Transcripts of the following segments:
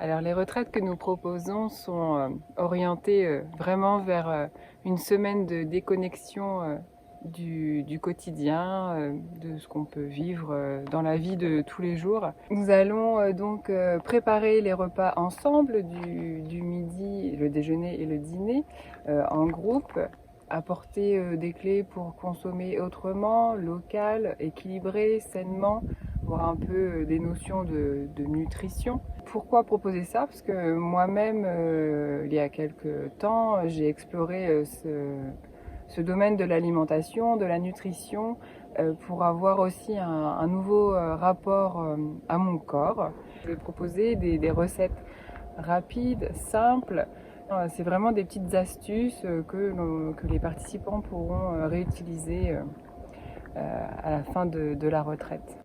Alors les retraites que nous proposons sont orientées vraiment vers une semaine de déconnexion du quotidien, de ce qu'on peut vivre dans la vie de tous les jours. Nous allons donc préparer les repas ensemble du midi, le déjeuner et le dîner en groupe, apporter des clés pour consommer autrement, local, équilibré, sainement, voir un peu des notions de nutrition. Pourquoi proposer ça? Parce que moi-même, il y a quelques temps, j'ai exploré ce domaine de l'alimentation, de la nutrition, pour avoir aussi un nouveau rapport à mon corps. Je vais proposer des recettes rapides, simples. C'est vraiment des petites astuces que les participants pourront réutiliser à la fin de la retraite.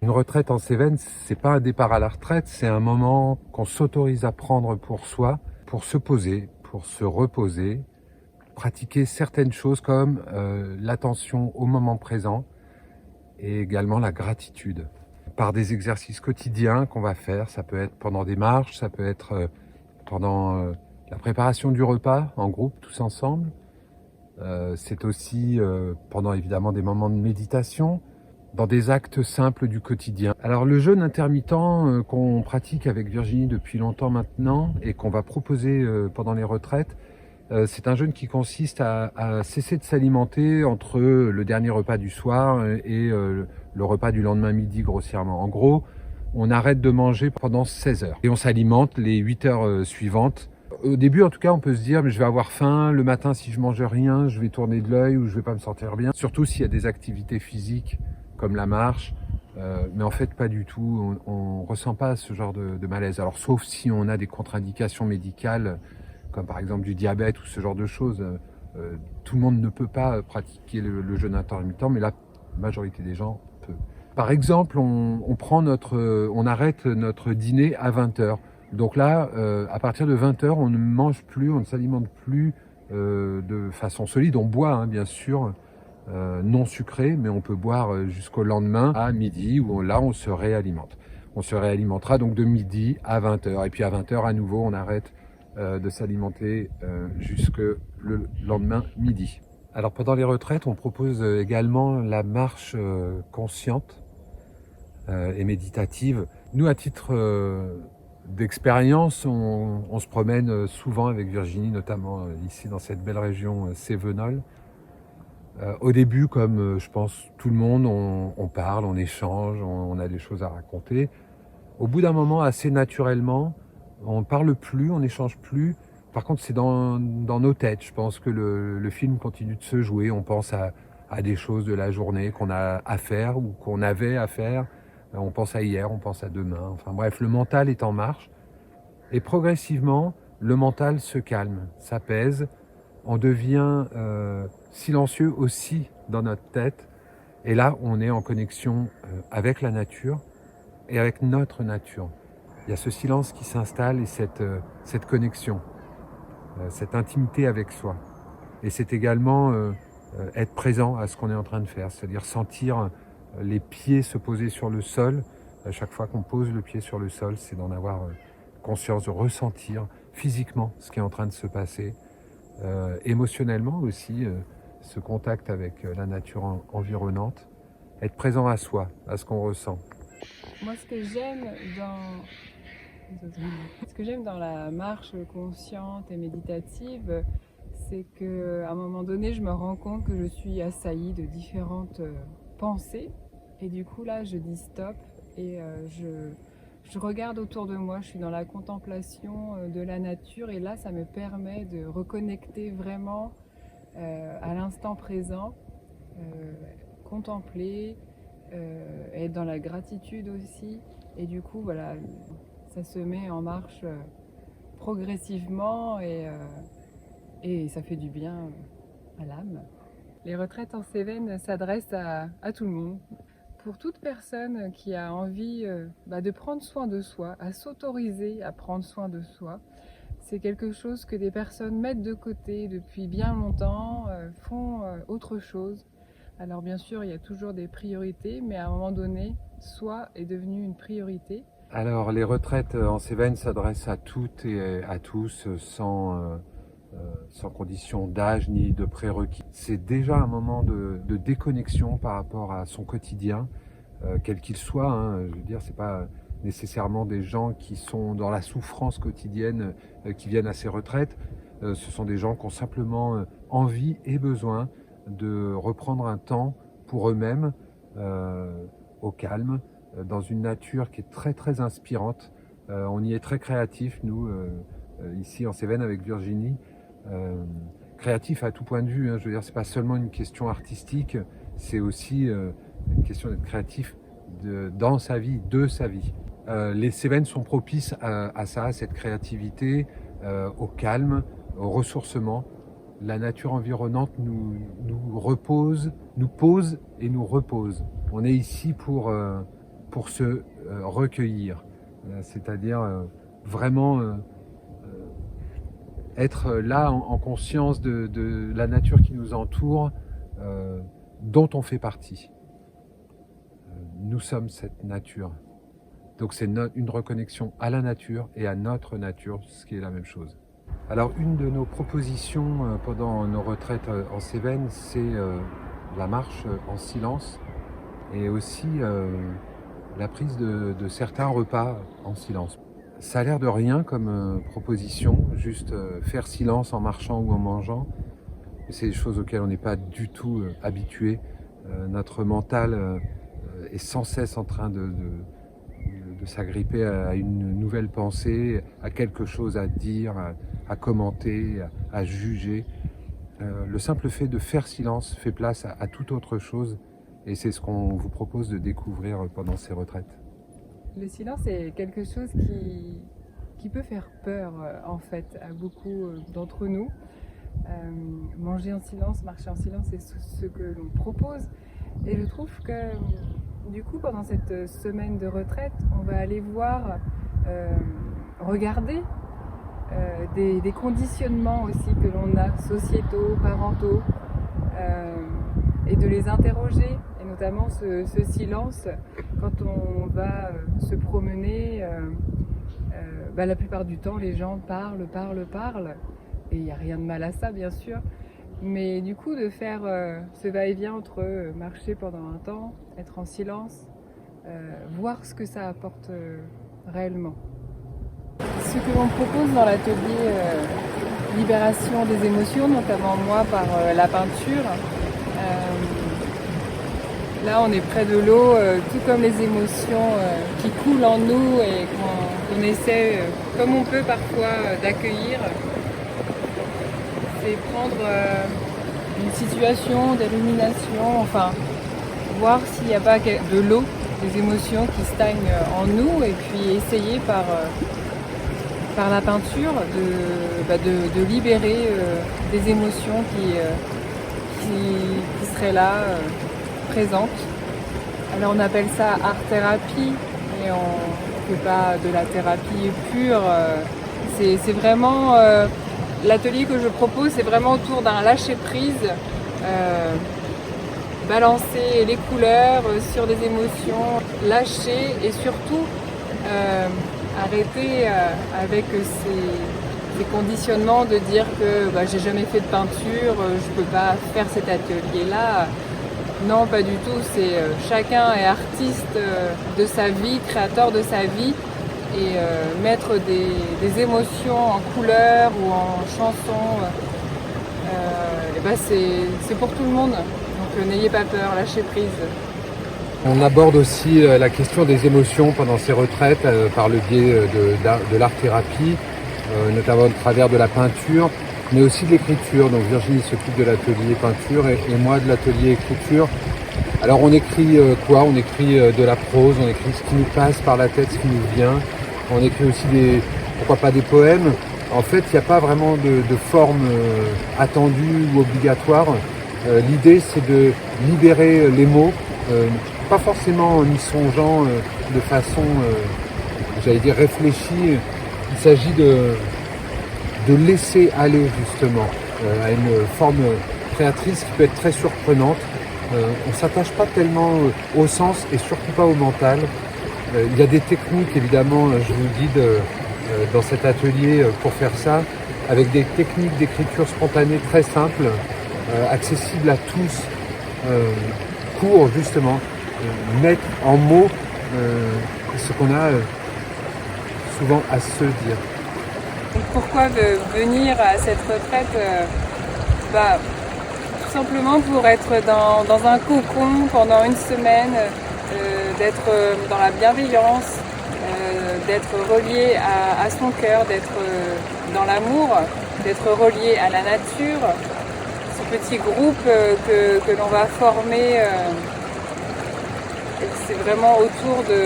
Une retraite en Cévennes, c'est pas un départ à la retraite, c'est un moment qu'on s'autorise à prendre pour soi, pour se poser, pour se reposer, pratiquer certaines choses comme l'attention au moment présent et également la gratitude. Par des exercices quotidiens qu'on va faire, ça peut être pendant des marches, ça peut être pendant la préparation du repas en groupe, tous ensemble. C'est aussi pendant évidemment des moments de méditation, dans des actes simples du quotidien. Alors le jeûne intermittent qu'on pratique avec Virginie depuis longtemps maintenant et qu'on va proposer pendant les retraites, c'est un jeûne qui consiste à cesser de s'alimenter entre le dernier repas du soir et le repas du lendemain midi grossièrement. En gros, on arrête de manger pendant 16 heures et on s'alimente les 8 heures suivantes. Au début, en tout cas, on peut se dire mais je vais avoir faim. Le matin, si je mange rien, je vais tourner de l'œil ou je vais pas me sentir bien. Surtout s'il y a des activités physiques comme la marche. Mais en fait, pas du tout. On ressent pas ce genre de malaise. Alors, sauf si on a des contre-indications médicales, comme par exemple du diabète ou ce genre de choses. Tout le monde ne peut pas pratiquer le jeûne intermittent, mais la majorité des gens peut. Par exemple, on arrête notre dîner à 20 heures. Donc là, à partir de 20 heures, on ne mange plus, on ne s'alimente plus de façon solide. On boit, hein, bien sûr, non sucré, mais on peut boire jusqu'au lendemain à midi, où là, on se réalimente. On se réalimentera donc de midi à 20 heures. Et puis à 20 heures, à nouveau, on arrête de s'alimenter jusque le lendemain midi. Alors pendant les retraites, on propose également la marche consciente et méditative. Nous, à titre d'expérience, on se promène souvent avec Virginie, notamment ici dans cette belle région cévenole. Au début, comme je pense tout le monde, on parle, on échange, on a des choses à raconter. Au bout d'un moment, assez naturellement, on ne parle plus, on n'échange plus. Par contre, c'est dans nos têtes. Je pense que le film continue de se jouer. On pense à des choses de la journée qu'on a à faire ou qu'on avait à faire. On pense à hier, on pense à demain. Enfin bref, le mental est en marche. Et progressivement, le mental se calme, s'apaise. On devient silencieux aussi dans notre tête. Et là, on est en connexion avec la nature et avec notre nature. Il y a ce silence qui s'installe et cette connexion, cette intimité avec soi. Et c'est également être présent à ce qu'on est en train de faire, c'est-à-dire sentir les pieds se poser sur le sol. À chaque fois qu'on pose le pied sur le sol, c'est d'en avoir conscience, de ressentir physiquement ce qui est en train de se passer. Émotionnellement aussi, ce contact avec la nature environnante. Être présent à soi, à ce qu'on ressent. Moi, ce que j'aime dans la marche consciente et méditative, c'est qu'à un moment donné, je me rends compte que je suis assaillie de différentes pensées. Et du coup, là, je dis stop et je regarde autour de moi. Je suis dans la contemplation de la nature et là, ça me permet de reconnecter vraiment à l'instant présent, contempler, être dans la gratitude aussi. Et du coup, voilà, ça se met en marche progressivement et ça fait du bien à l'âme. Les retraites en Cévennes s'adressent à tout le monde. Pour toute personne qui a envie de prendre soin de soi, à s'autoriser à prendre soin de soi, c'est quelque chose que des personnes mettent de côté depuis bien longtemps, font autre chose. Alors bien sûr, il y a toujours des priorités, mais à un moment donné, soi est devenu une priorité. Alors, les retraites en Cévennes s'adressent à toutes et à tous sans condition d'âge ni de prérequis. C'est déjà un moment de déconnexion par rapport à son quotidien, quel qu'il soit. Hein. Je veux dire, c'est pas nécessairement des gens qui sont dans la souffrance quotidienne qui viennent à ces retraites. Ce sont des gens qui ont simplement envie et besoin de reprendre un temps pour eux-mêmes, au calme, dans une nature qui est très très inspirante. On y est très créatif, nous, ici en Cévennes avec Virginie. Créatif à tout point de vue, hein. Je veux dire, c'est pas seulement une question artistique, c'est aussi une question d'être créatif dans sa vie, de sa vie. Les Cévennes sont propices à ça, à cette créativité, au calme, au ressourcement. La nature environnante nous repose, nous pose et nous repose. On est ici pour se recueillir, c'est-à-dire vraiment être là en conscience de la nature qui nous entoure, dont on fait partie. Nous sommes cette nature. Donc c'est une reconnexion à la nature et à notre nature, ce qui est la même chose. Alors une de nos propositions pendant nos retraites en Cévennes, c'est la marche en silence et aussi la prise de certains repas en silence. Ça a l'air de rien comme proposition, juste faire silence en marchant ou en mangeant. C'est des choses auxquelles on n'est pas du tout habitué. Notre mental est sans cesse en train de s'agripper à une nouvelle pensée, à quelque chose à dire, à commenter, à juger. Le simple fait de faire silence fait place à toute autre chose et c'est ce qu'on vous propose de découvrir pendant ces retraites. Le silence est quelque chose qui peut faire peur en fait à beaucoup d'entre nous. Manger en silence, marcher en silence, c'est ce que l'on propose. Et je trouve que du coup, pendant cette semaine de retraite, on va aller voir, regarder des conditionnements aussi que l'on a, sociétaux, parentaux, et de les interroger, et notamment ce silence, quand on va se promener, la plupart du temps les gens parlent, et il n'y a rien de mal à ça bien sûr, mais du coup de faire ce va-et-vient entre marcher pendant un temps, être en silence, voir ce que ça apporte réellement. Ce que l'on propose dans l'atelier libération des émotions, notamment moi par la peinture, là on est près de l'eau, tout comme les émotions qui coulent en nous et qu'on essaie, comme on peut parfois, d'accueillir. C'est prendre une situation d'illumination, enfin voir s'il n'y a pas de l'eau, des émotions qui stagnent en nous et puis essayer par la peinture de libérer des émotions qui seraient là, présentes. Alors on appelle ça art-thérapie, mais on ne fait pas de la thérapie pure. C'est vraiment l'atelier que je propose, c'est vraiment autour d'un lâcher-prise, balancer les couleurs sur des émotions, lâcher et surtout arrêter avec ces conditionnements de dire que j'ai jamais fait de peinture, je peux pas faire cet atelier-là. Non, pas du tout. C'est chacun est artiste de sa vie, créateur de sa vie, et mettre des émotions en couleurs ou en chansons, c'est pour tout le monde. Donc n'ayez pas peur, lâchez prise. On aborde aussi la question des émotions pendant ces retraites par le biais de l'art-thérapie, notamment au travers de la peinture, mais aussi de l'écriture. Donc Virginie s'occupe de l'atelier peinture et moi de l'atelier écriture. Alors on écrit quoi? On écrit de la prose, on écrit ce qui nous passe par la tête, ce qui nous vient. On écrit aussi pourquoi pas des poèmes. En fait, il n'y a pas vraiment de forme attendue ou obligatoire. L'idée, c'est de libérer les mots, pas forcément en y songeant de façon, j'allais dire, réfléchie. Il s'agit de laisser aller justement à une forme créatrice qui peut être très surprenante. On ne s'attache pas tellement au sens et surtout pas au mental. Il y a des techniques, évidemment, je vous guide dans cet atelier pour faire ça, avec des techniques d'écriture spontanée très simples, accessibles à tous, pour justement mettre en mots ce qu'on a souvent à se dire. Pourquoi venir à cette retraite? Tout simplement pour être dans un cocon pendant une semaine, d'être dans la bienveillance, d'être relié à son cœur, d'être dans l'amour, d'être relié à la nature. Ce petit groupe que l'on va former, c'est vraiment autour de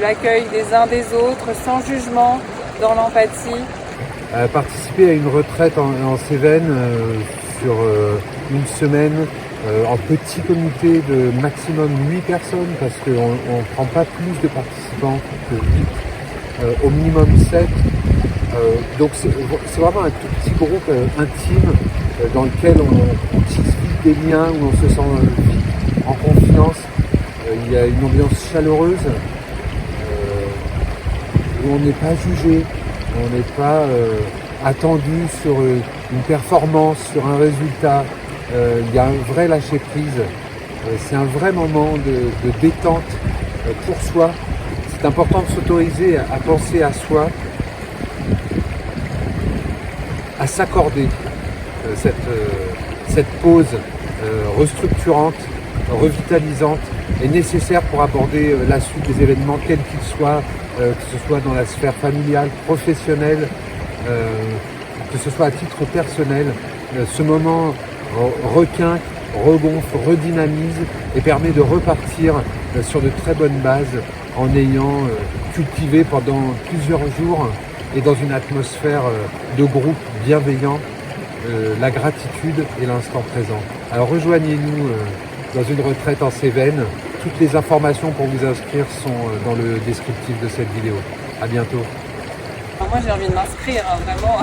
l'accueil des uns des autres, sans jugement, dans l'empathie. Participer à une retraite en Cévennes sur une semaine en petit comité de maximum 8 personnes, parce qu'on ne prend pas plus de participants que 8, au minimum 7. Donc c'est vraiment un tout petit groupe intime dans lequel on tisse vite des liens, où on se sent vite en confiance. Il y a une ambiance chaleureuse, où on n'est pas jugé, on n'est pas attendu sur une performance, sur un résultat. Il y a un vrai lâcher prise. C'est un vrai moment de détente pour soi. C'est important de s'autoriser à penser à soi, à s'accorder cette pause restructurante, revitalisante est nécessaire pour aborder la suite des événements, quels qu'ils soient, que ce soit dans la sphère familiale, professionnelle, que ce soit à titre personnel. Ce moment requinque, regonfle, redynamise et permet de repartir sur de très bonnes bases en ayant cultivé pendant plusieurs jours et dans une atmosphère de groupe bienveillant la gratitude et l'instant présent. Alors rejoignez-nous dans une retraite en Cévennes. Toutes les informations pour vous inscrire sont dans le descriptif de cette vidéo. À bientôt. Alors moi j'ai envie de m'inscrire, hein, vraiment.